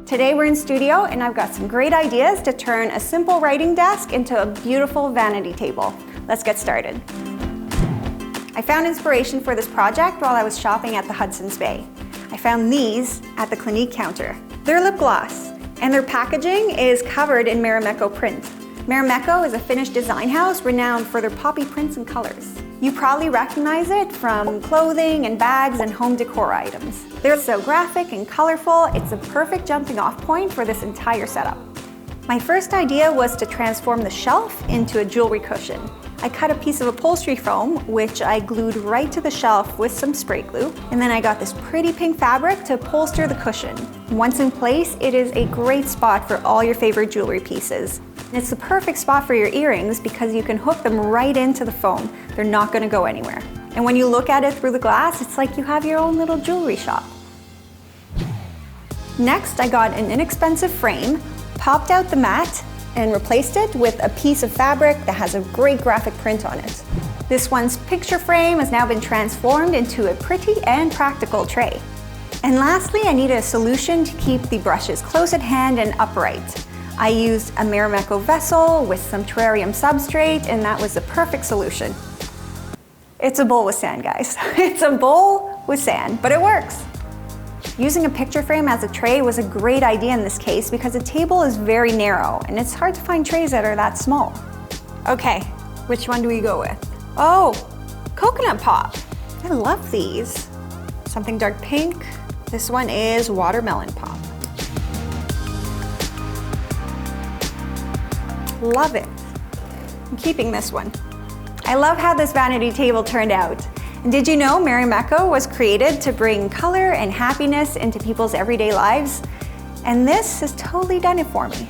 Today we're in studio and I've got some great ideas to turn a simple writing desk into a beautiful vanity table. Let's get started. I found inspiration for this project while I was shopping at the Hudson's Bay. I found these at the Clinique counter. They're lip gloss and their packaging is covered in Marimekko print. Marimekko is a Finnish design house renowned for their poppy prints and colors. You probably recognize it from clothing and bags and home decor items. They're so graphic and colorful, it's a perfect jumping off point for this entire setup. My first idea was to transform the shelf into a jewelry cushion. I cut a piece of upholstery foam, which I glued right to the shelf with some spray glue, and then I got this pretty pink fabric to upholster the cushion. Once in place, it is a great spot for all your favorite jewelry pieces. It's the perfect spot for your earrings because you can hook them right into the foam. They're not going to go anywhere. And when you look at it through the glass, it's like you have your own little jewelry shop. Next, I got an inexpensive frame, popped out the mat, and replaced it with a piece of fabric that has a great graphic print on it. This one's picture frame has now been transformed into a pretty and practical tray. And lastly, I needed a solution to keep the brushes close at hand and upright. I used a Marimekko vessel with some terrarium substrate, and that was the perfect solution. It's a bowl with sand, guys. It's a bowl with sand, but it works. Using a picture frame as a tray was a great idea in this case because the table is very narrow and it's hard to find trays that are that small. Okay, which one do we go with? Oh, coconut pop. I love these. Something dark pink. This one is watermelon pop. Love it. I'm keeping this one. I love how this vanity table turned out. And did you know Marimekko was created to bring color and happiness into people's everyday lives? And this has totally done it for me.